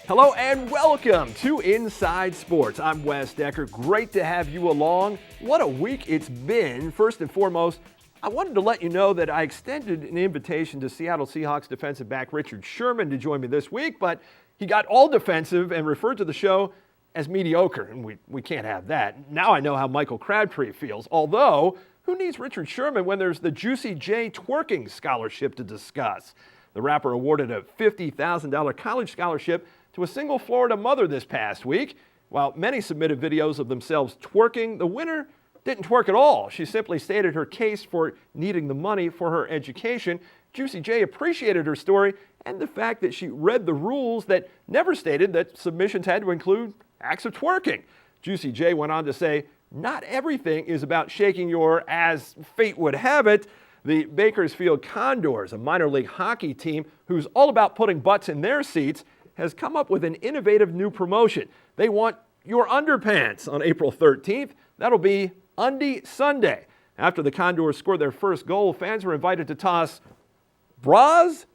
Hello and welcome to Inside Sports. I'm Wes Decker. Great to have you along. What a week it's been. First and foremost, I wanted to let you know that I extended an invitation to Seattle Seahawks defensive back Richard Sherman to join me this week, but he got all defensive and referred to the show as mediocre, and we can't have that. Now I know how Michael Crabtree feels, although who needs Richard Sherman when there's the Juicy J Twerking Scholarship to discuss? The rapper awarded a $50,000 college scholarship to a single Florida mother this past week. While many submitted videos of themselves twerking, the winner didn't twerk at all. She simply stated her case for needing the money for her education. Juicy J appreciated her story and the fact that she read the rules that never stated that submissions had to include acts of twerking. Juicy J went on to say, not everything is about shaking your as fate would have it. The Bakersfield Condors, a minor league hockey team who's all about putting butts in their seats, has come up with an innovative new promotion. They want your underpants on April 13th. That'll be Undie Sunday. After the Condors scored their first goal, fans were invited to toss bras,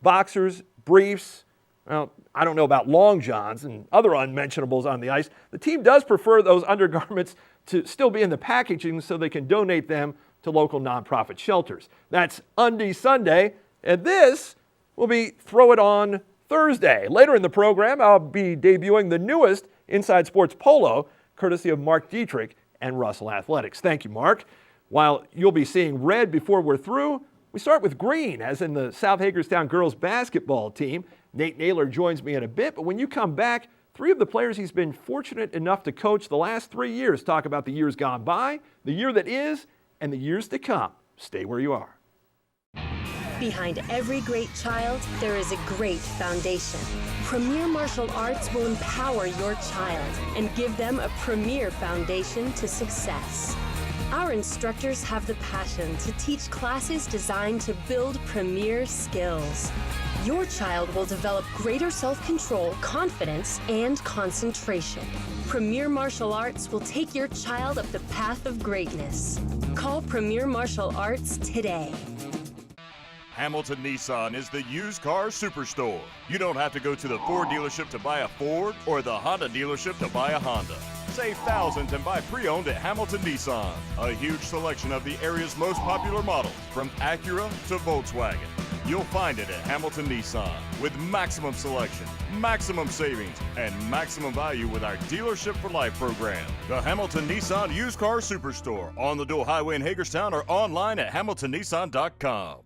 boxers, briefs, well, I don't know about long johns and other unmentionables on the ice. The team does prefer those undergarments to still be in the packaging so they can donate them to local nonprofit shelters. That's Undie Sunday, and this will be Throw It On Thursday. Later in the program, I'll be debuting the newest Inside Sports Polo, courtesy of Mark Dietrich and Russell Athletics. Thank you, Mark. While you'll be seeing red before we're through, we start with green, as in the South Hagerstown girls basketball team. Nate Naylor joins me in a bit, but when you come back, three of the players he's been fortunate enough to coach the last 3 years talk about the years gone by, the year that is, and the years to come. Stay where you are. Behind every great child, there is a great foundation. Premier Martial Arts will empower your child and give them a premier foundation to success. Our instructors have the passion to teach classes designed to build premier skills. Your child will develop greater self-control, confidence, and concentration. Premier Martial Arts will take your child up the path of greatness. Call Premier Martial Arts today. Hamilton Nissan is the used car superstore. You don't have to go to the Ford dealership to buy a Ford or the Honda dealership to buy a Honda. Save thousands and buy pre-owned at Hamilton Nissan. A huge selection of the area's most popular models, from Acura to Volkswagen. You'll find it at Hamilton Nissan with maximum selection, maximum savings, and maximum value with our Dealership for Life program. The Hamilton Nissan Used Car Superstore on the Dual Highway in Hagerstown or online at hamiltonnissan.com.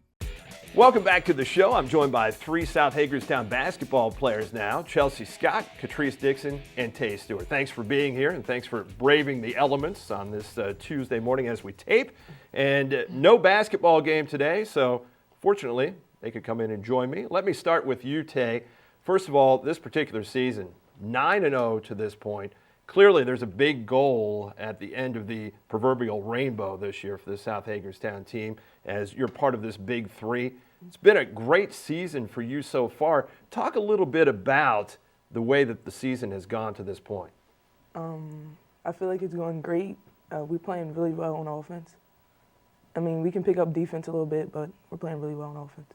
Welcome back to the show. I'm joined by three South Hagerstown basketball players now, Chelsea Scott, Catrice Dixon, and Tay Stewart. Thanks for being here, and thanks for braving the elements on this Tuesday morning as we tape. And no basketball game today, so fortunately, they could come in and join me. Let me start with you, Tay. First of all, this particular season, 9-0 to this point. Clearly, there's a big goal at the end of the proverbial rainbow this year for the South Hagerstown team as you're part of this big three. It's been a great season for you so far. Talk a little bit about the way that the season has gone to this point. I feel like it's going great. We're playing really well on offense. I mean, we can pick up defense a little bit, but we're playing really well on offense.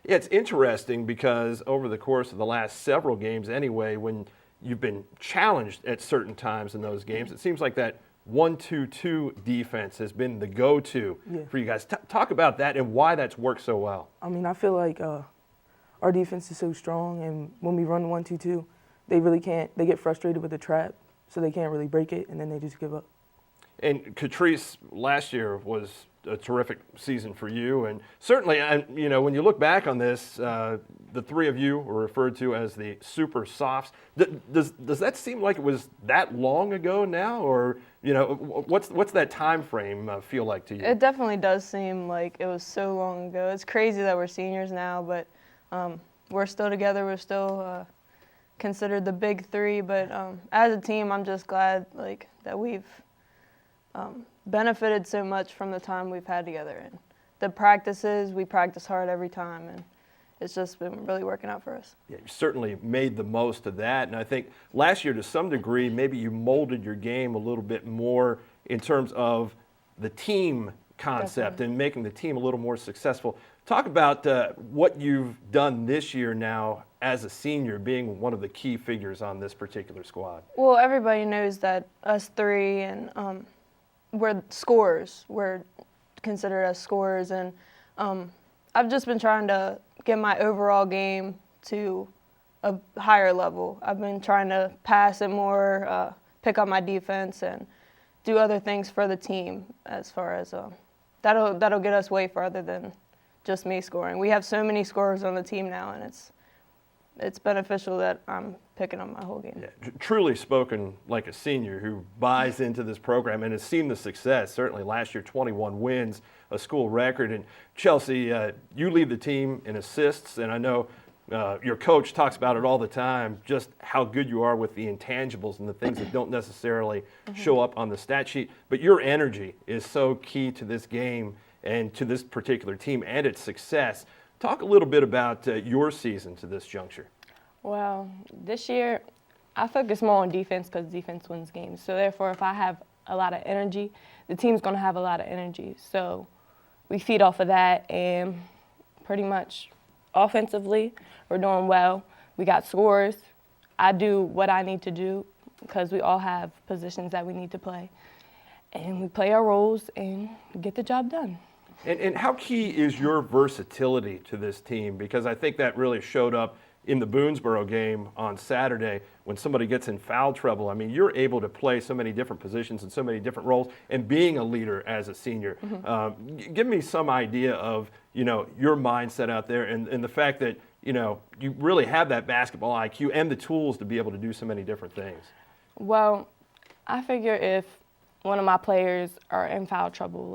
Yeah, it's interesting because over the course of the last several games anyway, when you've been challenged at certain times in those games, it seems like that 1-2-2 defense has been the go-to for you guys. Talk about that and why that's worked so well. I mean, I feel like our defense is so strong, and when we run 1-2-2, they really can't. They get frustrated with the trap, so they can't really break it, and then they just give up. And Catrice, last year was a terrific season for you, and certainly, you know, when you look back on this, the three of you were referred to as the Super Softs. Does that seem like it was that long ago now, or you know, what's that time frame feel like to you? It definitely does seem like it was so long ago. It's crazy that we're seniors now, but we're still together. We're still considered the big three, but as a team, I'm just glad like that we've benefited so much from the time we've had together. And the practices, we practice hard every time, and it's just been really working out for us. Yeah, you certainly made the most of that, and I think last year to some degree maybe you molded your game a little bit more in terms of the team concept and making the team a little more successful. Talk about what you've done this year now as a senior, being one of the key figures on this particular squad. Well, everybody knows that us three and we're scorers. We're considered as scorers, and I've just been trying to get my overall game to a higher level. I've been trying to pass it more, pick up my defense, and do other things for the team. As far as that'll get us way farther than just me scoring. We have so many scorers on the team now, and it's beneficial that I'm picking up my whole game. Yeah, truly spoken like a senior who buys into this program and has seen the success. Certainly last year, 21 wins, a school record. And Chelsea, you lead the team in assists, and I know your coach talks about it all the time, just how good you are with the intangibles and the things that don't necessarily show up on the stat sheet. But your energy is so key to this game and to this particular team and its success. Talk a little bit about your season to this juncture. Well, this year I focus more on defense because defense wins games. So therefore, if I have a lot of energy, the team's going to have a lot of energy. So we feed off of that, and pretty much offensively, we're doing well. We got scores. I do what I need to do because we all have positions that we need to play. And we play our roles and get the job done. And how key is your versatility to this team? Because I think that really showed up in the Boonesboro game on Saturday when somebody gets in foul trouble. I mean, you're able to play so many different positions and so many different roles, and being a leader as a senior. Give me some idea of, your mindset out there and the fact that, you really have that basketball IQ and the tools to be able to do so many different things. Well, I figure if one of my players are in foul trouble,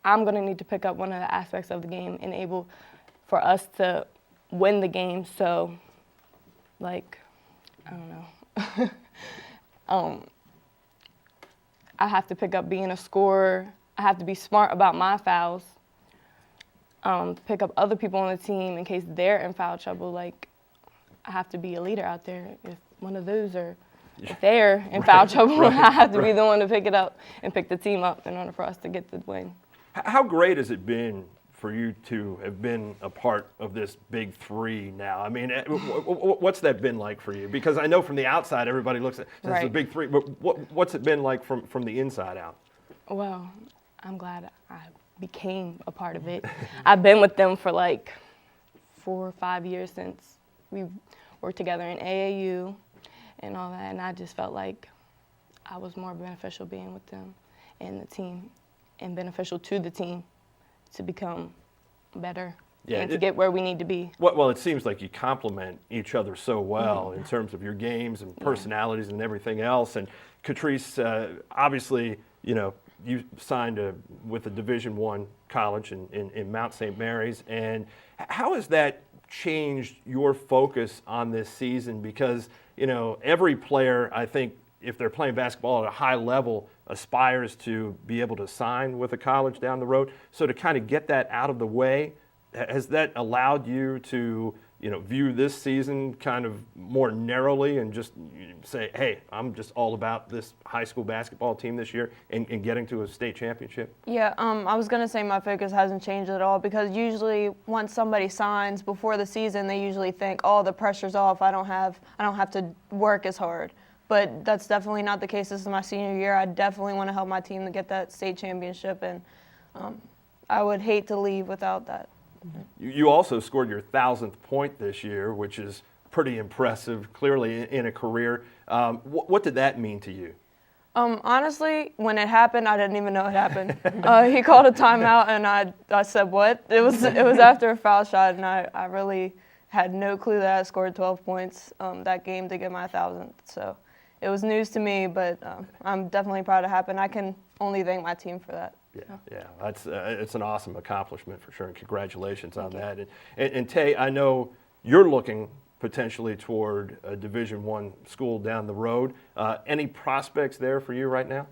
I'm going to need to pick up one of the aspects of the game and able for us to win the game. So, I don't know. I have to pick up being a scorer. I have to be smart about my fouls. Pick up other people on the team in case they're in foul trouble. I have to be a leader out there. If one of those if they're in foul trouble, I have to be the one to pick it up and pick the team up in order for us to get the win. How great has it been for you to have been a part of this big three now? I mean, what's that been like for you? Because I know from the outside, everybody looks at it as a big three, but what's it been like from the inside out? Well, I'm glad I became a part of it. I've been with them for 4 or 5 years since we worked together in AAU and all that, and I just felt like I was more beneficial being with them and the team, and beneficial to the team to become better and to get where we need to be. Well, it seems like you complement each other so well in terms of your games and personalities and everything else. And Catrice, obviously, you signed with a Division I college in Mount St. Mary's. And how has that changed your focus on this season? Because, every player, I think, if they're playing basketball at a high level, aspires to be able to sign with a college down the road. So to kind of get that out of the way, has that allowed you to, view this season kind of more narrowly and just say, hey, I'm just all about this high school basketball team this year and getting to a state championship? Yeah, I was going to say my focus hasn't changed at all, because usually once somebody signs before the season, they usually think, oh, the pressure's off. I don't have to work as hard. But that's definitely not the case. This is my senior year. I definitely want to help my team to get that state championship, and I would hate to leave without that. You also scored your 1,000th point this year, which is pretty impressive, clearly in a career. What did that mean to you? Honestly, when it happened, I didn't even know it happened. He called a timeout, and I said, what? It was after a foul shot, and I really had no clue that I scored 12 points that game to get my 1,000th. So it was news to me, but I'm definitely proud it happened. I can only thank my team for that. Yeah, it's an awesome accomplishment for sure, and congratulations on that. And Tay, I know you're looking potentially toward a Division I school down the road. Any prospects there for you right now?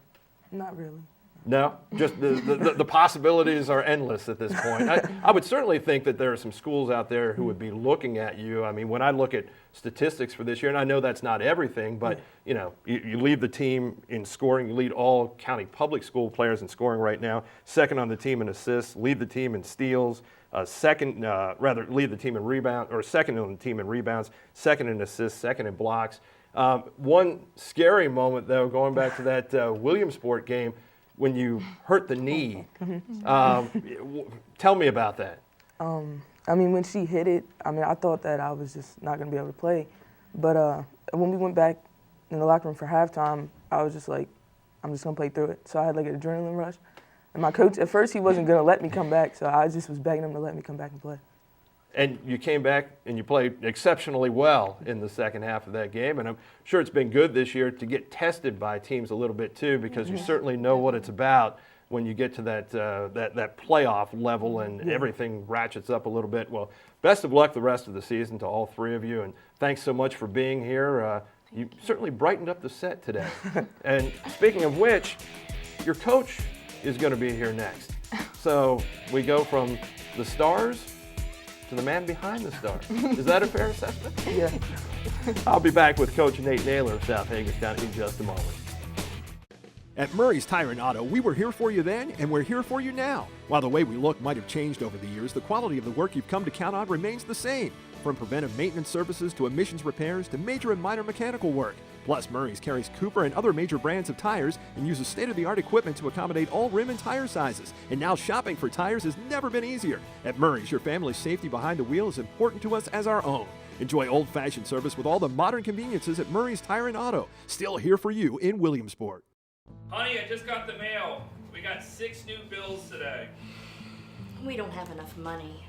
Not really. No, just the possibilities are endless at this point. I would certainly think that there are some schools out there who would be looking at you. I mean, when I look at statistics for this year, and I know that's not everything, but you lead the team in scoring. You lead all county public school players in scoring right now. Second on the team in assists. Lead the team in steals. Lead the team in rebounds, or second on the team in rebounds. Second in assists. Second in blocks. One scary moment though, going back to that Williamsport game, when you hurt the knee. Tell me about that. I mean, when she hit it, I thought that I was just not going to be able to play. But when we went back in the locker room for halftime, I was just like, I'm just going to play through it. So I had like an adrenaline rush. And my coach, at first, he wasn't going to let me come back, so I just was begging him to let me come back and play. And you came back and you played exceptionally well in the second half of that game. And I'm sure it's been good this year to get tested by teams a little bit too, because you certainly know what it's about when you get to that playoff level and everything ratchets up a little bit. Well, best of luck the rest of the season to all three of you. And thanks so much for being here. You certainly brightened up the set today. And speaking of which, your coach is going to be here next. So we go from the stars to the man behind the stars. Is that a fair assessment? Yeah. I'll be back with Coach Nate Naylor of South Hagerstown in just a moment. At Murray's Tire and Auto, we were here for you then, and we're here for you now. While the way we look might have changed over the years, the quality of the work you've come to count on remains the same. From preventive maintenance services to emissions repairs to major and minor mechanical work. Plus, Murray's carries Cooper and other major brands of tires and uses state-of-the-art equipment to accommodate all rim and tire sizes. And now shopping for tires has never been easier. At Murray's, your family's safety behind the wheel is important to us as our own. Enjoy old-fashioned service with all the modern conveniences at Murray's Tire and Auto. Still here for you in Williamsport. Honey, I just got the mail. We got 6 new bills today. We don't have enough money.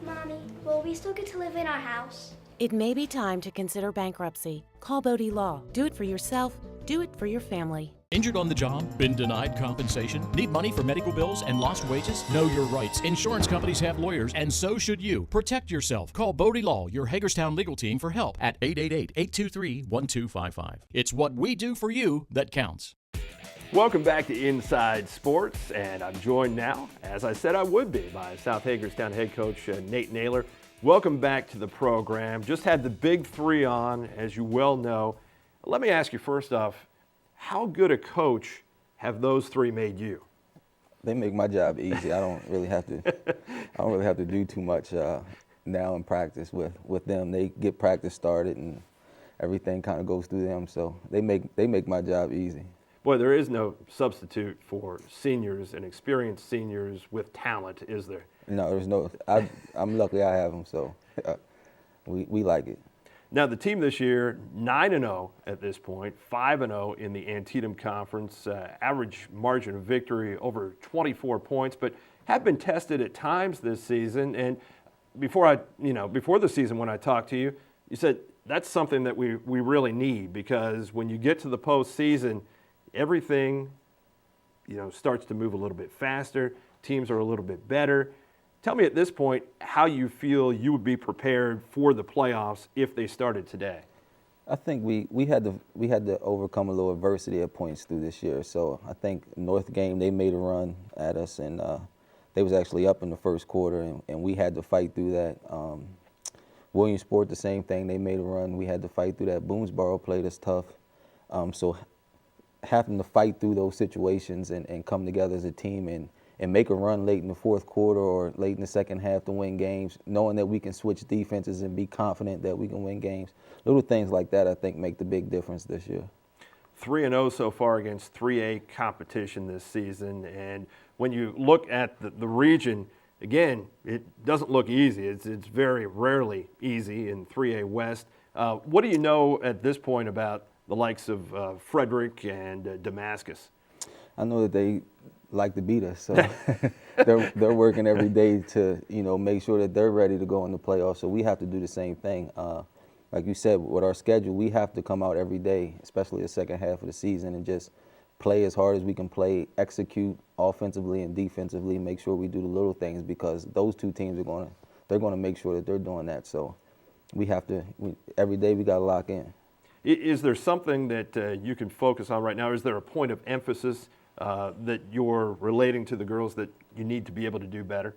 Mommy, will we still get to live in our house? It may be time to consider bankruptcy. Call Bodie Law. Do it for yourself. Do it for your family. Injured on the job? Been denied compensation? Need money for medical bills and lost wages? Know your rights. Insurance companies have lawyers, and so should you. Protect yourself. Call Bodie Law, your Hagerstown legal team, for help at 888-823-1255. It's what we do for you that counts. Welcome back to Inside Sports, and I'm joined now, as I said I would be, by South Hagerstown head coach Nate Naylor. Welcome back to the program. Just had the big three on, as you well know. Let me ask you first off, how good a coach have those three made you? They make my job easy. I don't really have to do too much now in practice with them. They get practice started and everything kind of goes through them. So they make my job easy. Boy, there is no substitute for seniors and experienced seniors with talent, is there? No, there's no. I'm lucky I have them, so we like it. Now, the team this year, 9-0 at this point, 5-0 in the Antietam Conference, average margin of victory over 24 points, but have been tested at times this season. And before the season when I talked to you, you said that's something that we really need, because when you get to the postseason, everything, starts to move a little bit faster. Teams are a little bit better. Tell me at this point how you feel you would be prepared for the playoffs if they started today. I think we had to overcome a little adversity at points through this year. So I think North game, they made a run at us, and they was actually up in the first quarter, and we had to fight through that. Williamsport, the same thing. They made a run. We had to fight through that. Boonesboro played us tough. So having to fight through those situations and come together as a team and make a run late in the fourth quarter or late in the second half to win games, knowing that we can switch defenses and be confident that we can win games. Little things like that, I think, make the big difference this year. 3-0 so far against 3A competition this season. And when you look at the region, again, it doesn't look easy. It's very rarely easy in 3A West. What do you know at this point about the likes of Frederick and Damascus? I know that they like to beat us, so they're working every day to make sure that they're ready to go in the playoffs. So we have to do the same thing. Like you said, with our schedule, we have to come out every day, especially the second half of the season, and just play as hard as we can play, execute offensively and defensively, make sure we do the little things, because those two teams they're gonna make sure that they're doing that. So every day we got to lock in. Is there something that you can focus on right now? Is there a point of emphasis that you're relating to the girls that you need to be able to do better?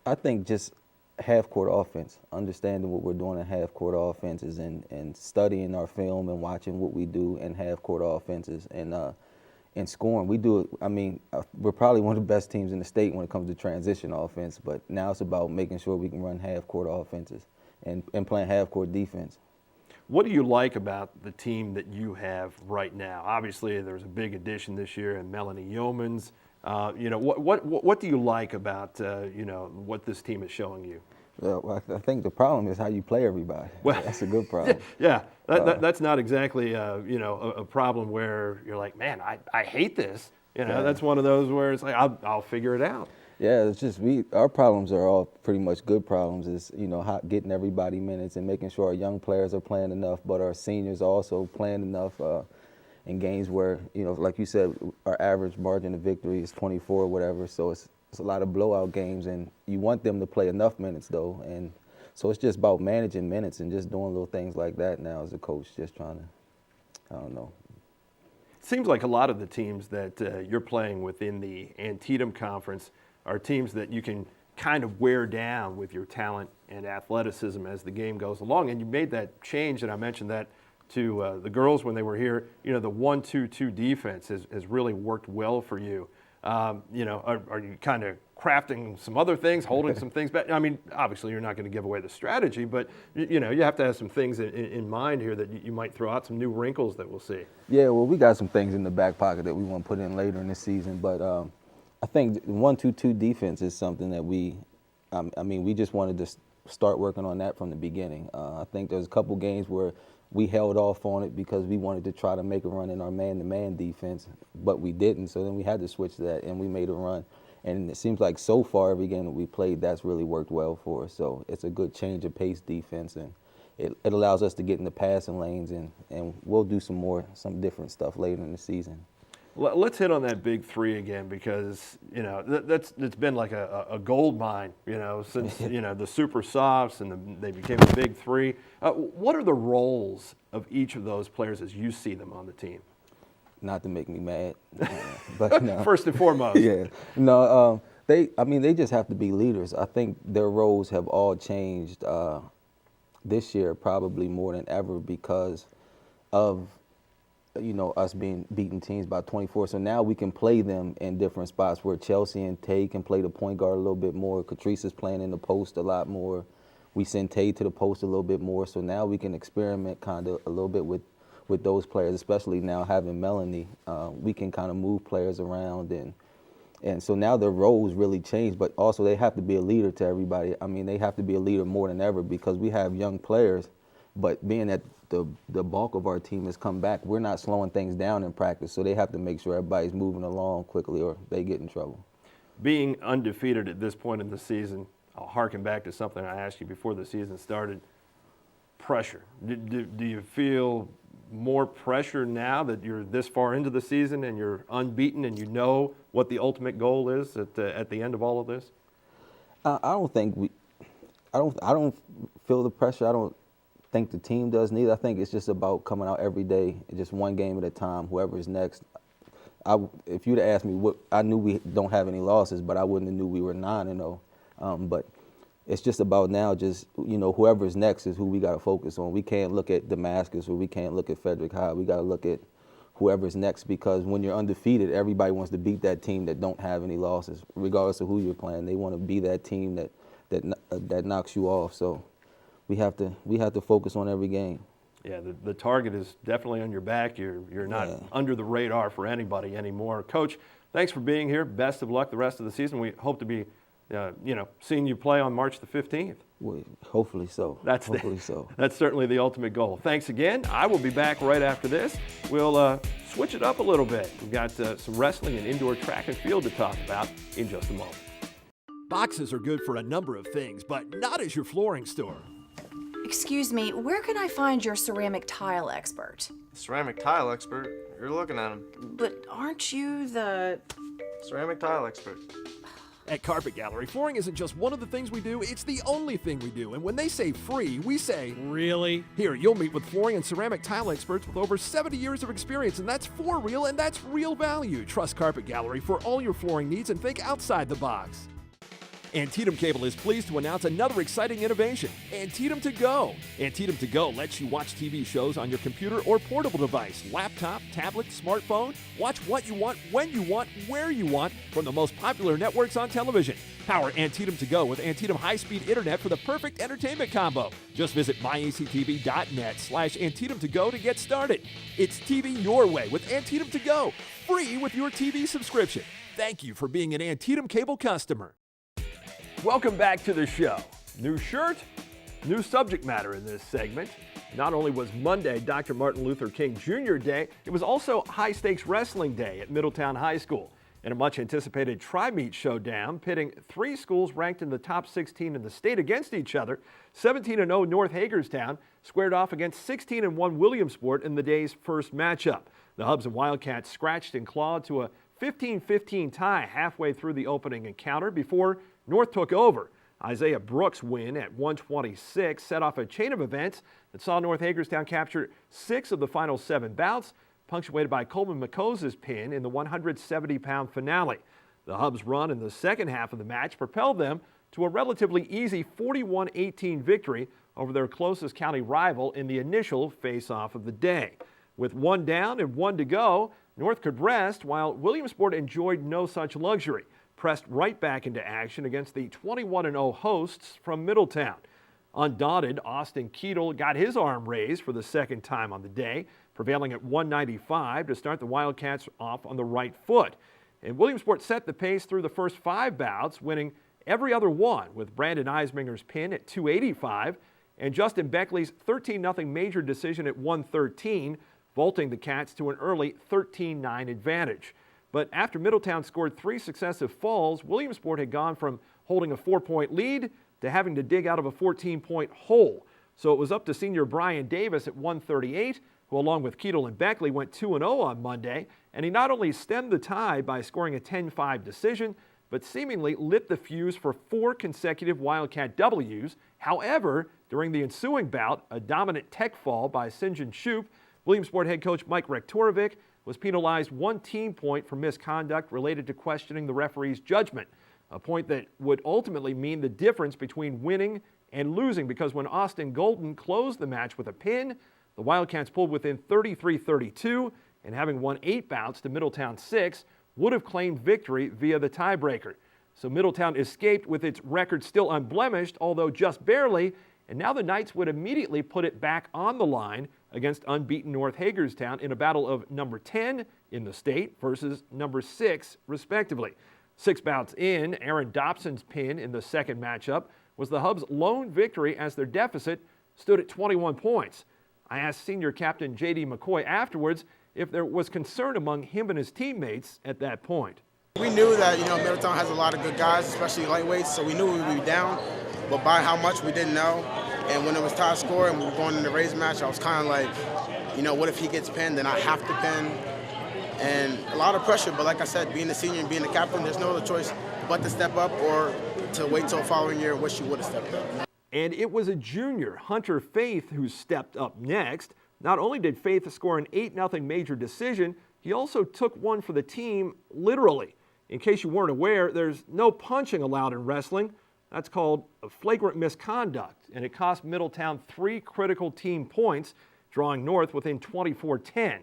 I think just half-court offense, understanding what we're doing in half-court offenses and studying our film and watching what we do in half-court offenses and scoring. We do it, I mean, we're probably one of the best teams in the state when it comes to transition offense, but now it's about making sure we can run half-court offenses and playing half-court defense. What do you like about the team that you have right now? Obviously, there's a big addition this year in Melanie Yeomans. You know, what do you like about, you know, what this team is showing you? Well, I think the problem is how you play everybody. Well, that's a good problem. Yeah, that's not exactly, you know, a problem where you're like, man, I hate this. You know, that's one of those where it's like, I'll figure it out. Yeah, it's just our problems are all pretty much good problems. Is, you know, getting everybody minutes and making sure our young players are playing enough, but our seniors are also playing enough in games where, you know, like you said, our average margin of victory is 24 or whatever. So it's a lot of blowout games, and you want them to play enough minutes though. And so it's just about managing minutes and just doing little things like that now as a coach, just trying to, I don't know. It seems like a lot of the teams that you're playing within the Antietam Conference are teams that you can kind of wear down with your talent and athleticism as the game goes along. And you made that change, and I mentioned that to the girls when they were here. You know, the 1-2-2 defense has really worked well for you. You know, are you kind of crafting some other things, holding some things back? I mean, obviously you're not going to give away the strategy, but you know, you have to have some things in mind here that you might throw out, some new wrinkles that we'll see. Yeah, well, we got some things in the back pocket that we want to put in later in the season, but I think 1-2-2 defense is something that we just wanted to start working on that from the beginning. I think there's a couple games where we held off on it because we wanted to try to make a run in our man-to-man defense, but we didn't. So then we had to switch to that, and we made a run. And it seems like so far every game that we played, that's really worked well for us. So it's a good change of pace defense, and it allows us to get in the passing lanes, and we'll do some different stuff later in the season. Let's hit on that big three again, because you know it's been like a gold mine, you know, since you know the Super Softs and they became the big three. What are the roles of each of those players as you see them on the team? Not to make me mad, but no. First and foremost. Yeah, no. They just have to be leaders. I think their roles have all changed this year, probably more than ever, because of, you know, us beating teams by 24. So now we can play them in different spots where Chelsea and Tay can play the point guard a little bit more. Catrice is playing in the post a lot more. We send Tay to the post a little bit more. So now we can experiment kind of a little bit with those players, especially now having Melanie. We can kind of move players around, and so now their roles really change, but also they have to be a leader to everybody. I mean, they have to be a leader more than ever because we have young players, but being that the bulk of our team has come back, we're not slowing things down in practice, so they have to make sure everybody's moving along quickly or they get in trouble. Being undefeated at this point in the season, I'll harken back to something I asked you before the season started, pressure. Do you feel more pressure now that you're this far into the season and you're unbeaten and you know what the ultimate goal is at the end of all of this? I don't feel the pressure. I don't think the team does neither. I think it's just about coming out every day, just one game at a time, whoever's next. If you'd asked me, I knew we don't have any losses, but I wouldn't have knew we were 9-0. But it's just about now, just, you know, whoever's next is who we got to focus on. We can't look at Damascus or we can't look at Frederick High. We got to look at whoever's next, because when you're undefeated, everybody wants to beat that team that don't have any losses, regardless of who you're playing. They want to be that team that knocks you off. So we have to focus on every game. Yeah, the target is definitely on your back. You're not under the radar for anybody anymore. Coach, thanks for being here. Best of luck the rest of the season. We hope to be, seeing you play on March the 15th. Well, hopefully so. Hopefully so. That's certainly the ultimate goal. Thanks again. I will be back right after this. We'll switch it up a little bit. We've got some wrestling and indoor track and field to talk about in just a moment. Boxes are good for a number of things, but not as your flooring store. Excuse me, where can I find your ceramic tile expert? Ceramic tile expert? You're looking at him. But aren't you the... ceramic tile expert. At Carpet Gallery, flooring isn't just one of the things we do, it's the only thing we do. And when they say free, we say, really? Here, you'll meet with flooring and ceramic tile experts with over 70 years of experience, and that's for real, and that's real value. Trust Carpet Gallery for all your flooring needs and think outside the box. Antietam Cable is pleased to announce another exciting innovation, Antietam To Go. Antietam To Go lets you watch TV shows on your computer or portable device, laptop, tablet, smartphone. Watch what you want, when you want, where you want from the most popular networks on television. Power Antietam To Go with Antietam high-speed internet for the perfect entertainment combo. Just visit myactv.net/Antietam To Go to get started. It's TV your way with Antietam To Go, free with your TV subscription. Thank you for being an Antietam Cable customer. Welcome back to the show. New shirt, new subject matter in this segment. Not only was Monday Dr. Martin Luther King Jr. Day, it was also High-Stakes Wrestling Day at Middletown High School. In a much-anticipated tri-meet showdown, pitting three schools ranked in the top 16 in the state against each other, 17-0 North Hagerstown squared off against 16-1 Williamsport in the day's first matchup. The Hubs and Wildcats scratched and clawed to a 15-15 tie halfway through the opening encounter before North took over. Isaiah Brooks' win at 126 set off a chain of events that saw North Hagerstown capture 6 of the final 7 bouts, punctuated by Coleman McCose's pin in the 170-pound finale. The Hubs' run in the second half of the match propelled them to a relatively easy 41-18 victory over their closest county rival in the initial face-off of the day. With 1 down and 1 to go, North could rest while Williamsport enjoyed no such luxury, pressed right back into action against the 21-0 hosts from Middletown. Undaunted, Austin Keetle got his arm raised for the second time on the day, prevailing at 195 to start the Wildcats off on the right foot. And Williamsport set the pace through the first 5 bouts, winning every other one, with Brandon Eisminger's pin at 285 and Justin Beckley's 13-0 major decision at 113, vaulting the Cats to an early 13-9 advantage. But after Middletown scored 3 successive falls, Williamsport had gone from holding a 4-point lead to having to dig out of a 14-point hole. So it was up to senior Brian Davis at 138, who along with Keetle and Beckley went 2-0 on Monday, and he not only stemmed the tie by scoring a 10-5 decision, but seemingly lit the fuse for 4 consecutive Wildcat W's. However, during the ensuing bout, a dominant tech fall by Sinjin Shoup, Williamsport head coach Mike Rektorovic was penalized 1 team point for misconduct related to questioning the referee's judgment, a point that would ultimately mean the difference between winning and losing, because when Austin Golden closed the match with a pin, the Wildcats pulled within 33-32, and having won 8 bouts to Middletown 6, would have claimed victory via the tiebreaker. So Middletown escaped with its record still unblemished, although just barely, and now the Knights would immediately put it back on the line against unbeaten North Hagerstown in a battle of number 10 in the state versus number 6, respectively. 6 bouts in, Aaron Dobson's pin in the second matchup was the Hubs' lone victory as their deficit stood at 21 points. I asked senior captain J.D. McCoy afterwards if there was concern among him and his teammates at that point. We knew that, Middletown has a lot of good guys, especially lightweights, so we knew we would be down, but by how much we didn't know. And when it was tie score and we were going in the raise match, I was kind of like, what if he gets pinned, then I have to pin. And a lot of pressure, but like I said, being the senior and being the captain, there's no other choice but to step up or to wait till the following year and wish you would have stepped up. And it was a junior, Hunter Faith, who stepped up next. Not only did Faith score an 8-0 major decision, he also took one for the team literally. In case you weren't aware, there's no punching allowed in wrestling. That's called a flagrant misconduct, and it cost Middletown 3 critical team points, drawing North within 24-10.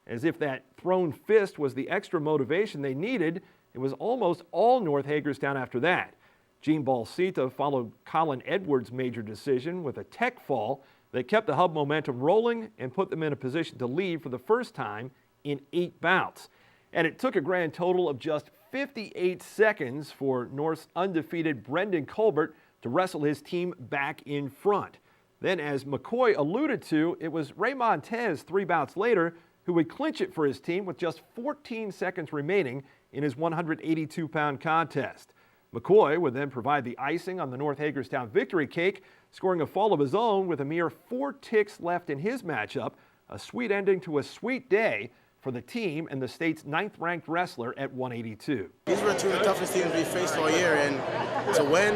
As if that thrown fist was the extra motivation they needed, it was almost all North Hagerstown after that. Gene Balsita followed Colin Edwards' major decision with a tech fall that kept the Hub momentum rolling and put them in a position to lead for the first time in 8 bouts. And it took a grand total of just 58 seconds for North's undefeated Brendan Colbert to wrestle his team back in front. Then, as McCoy alluded to, it was Ray Montez 3 bouts later who would clinch it for his team with just 14 seconds remaining in his 182-pound contest. McCoy would then provide the icing on the North Hagerstown victory cake, scoring a fall of his own with a mere 4 ticks left in his matchup, a sweet ending to a sweet day for the team and the state's 9th-ranked wrestler at 182. These were two of the toughest teams we faced all year, and to win,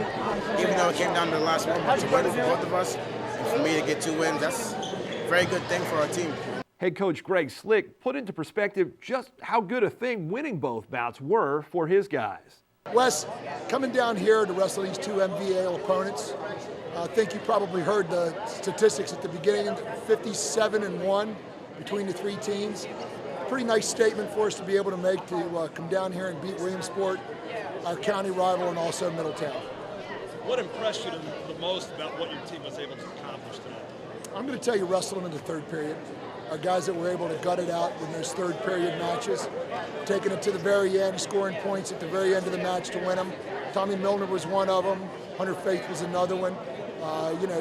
even though it came down to the last one, but to win for both of us, and for me to get 2 wins, that's a very good thing for our team. Head coach Greg Slick put into perspective just how good a thing winning both bouts were for his guys. Wes, coming down here to wrestle these 2 MVAL opponents, I think you probably heard the statistics at the beginning, 57-1 between the 3 teams. Pretty nice statement for us to be able to make to come down here and beat Williamsport, our county rival, and also Middletown. What impressed you the most about what your team was able to accomplish tonight? I'm going to tell you wrestling in the 3rd period. Our guys that were able to gut it out in those 3rd period matches, taking it to the very end, scoring points at the very end of the match to win them. Tommy Milner was one of them. Hunter Faith was another one.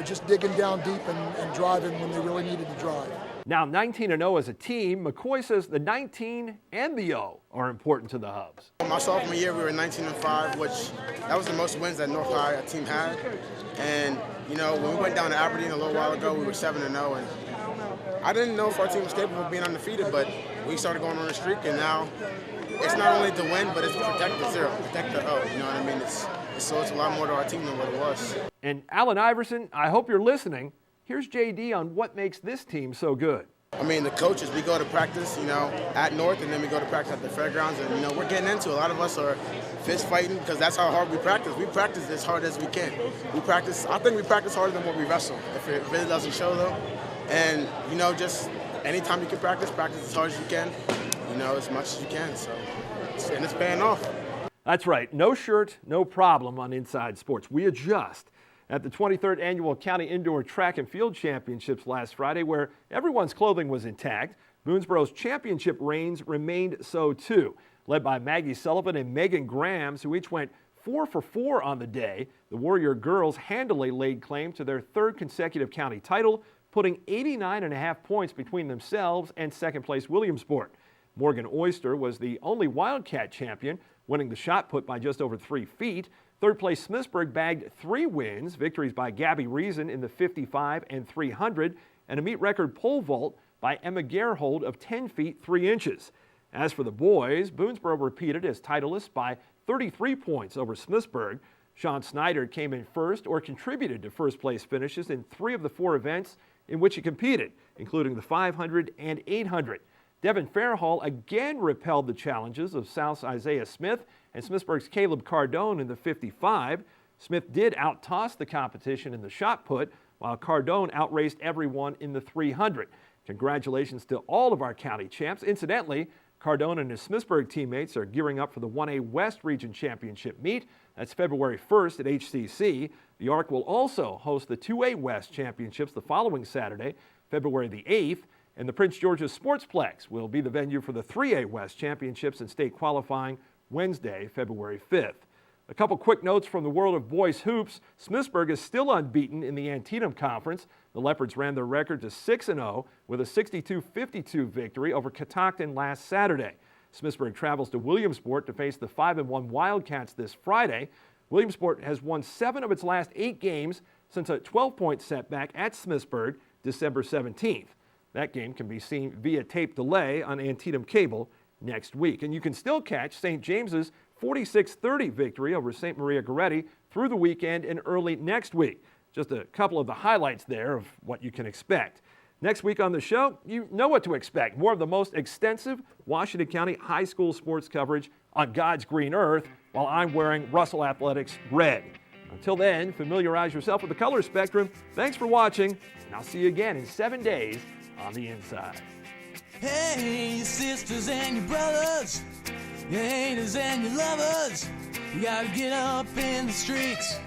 Just digging down deep and driving when they really needed to drive. Now 19-0 as a team, McCoy says the 19 and the 0 are important to the Hubs. My sophomore year, we were 19-5, which that was the most wins that North High team had. And when we went down to Aberdeen a little while ago, we were 7-0, and I didn't know if our team was capable of being undefeated, but we started going on a streak, and now it's not only to win, but it's to protect the 0, protect the 0. You know what I mean? So it's a lot more to our team than what it was. And Allen Iverson, I hope you're listening. Here's JD on what makes this team so good. I mean, the coaches, we go to practice, at North, and then we go to practice at the fairgrounds, and, we're getting into it. A lot of us are fist fighting because that's how hard we practice. We practice as hard as we can. I think we practice harder than what we wrestle, if it really doesn't show, though. And, just anytime you can practice as hard as you can, as much as you can. So, and it's paying off. That's right. No shirt, no problem on Inside Sports. We adjust. At the 23rd Annual County Indoor Track and Field Championships last Friday, where everyone's clothing was intact, Boonesboro's championship reigns remained so too. Led by Maggie Sullivan and Megan Grams, who each went 4 for 4 on the day, the Warrior girls handily laid claim to their 3rd consecutive county title, putting 89.5 points between themselves and second-place Williamsport. Morgan Oyster was the only Wildcat champion, winning the shot put by just over 3 feet. 3rd place Smithsburg bagged 3 wins, victories by Gabby Reason in the 55 and 300, and a meet record pole vault by Emma Gerhold of 10 feet 3 inches. As for the boys, Boonesboro repeated as titleists by 33 points over Smithsburg. Sean Snyder came in first or contributed to first place finishes in 3 of the 4 events in which he competed, including the 500 and 800. Devin Fairhall again repelled the challenges of South's Isaiah Smith and Smithsburg's Caleb Cardone in the 55. Smith did out-toss the competition in the shot put, while Cardone outraced everyone in the 300. Congratulations to all of our county champs. Incidentally, Cardone and his Smithsburg teammates are gearing up for the 1A West Region Championship meet. That's February 1st at HCC. The ARC will also host the 2A West Championships the following Saturday, February the 8th. And the Prince George's Sportsplex will be the venue for the 3A West Championships and state qualifying Wednesday, February 5th. A couple quick notes from the world of boys hoops. Smithsburg is still unbeaten in the Antietam Conference. The Leopards ran their record to 6-0 with a 62-52 victory over Catoctin last Saturday. Smithsburg travels to Williamsport to face the 5-1 Wildcats this Friday. Williamsport has won 7 of its last 8 games since a 12-point setback at Smithsburg December 17th. That game can be seen via tape delay on Antietam Cable next week. And you can still catch St. James's 46-30 victory over St. Maria Goretti through the weekend and early next week. Just a couple of the highlights there of what you can expect. Next week on the show, you know what to expect. More of the most extensive Washington County high school sports coverage on God's green earth while I'm wearing Russell Athletics red. Until then, familiarize yourself with the color spectrum. Thanks for watching, and I'll see you again in 7 days on The Inside. Hey, your sisters and your brothers, your haters and your lovers, you gotta get up in the streets.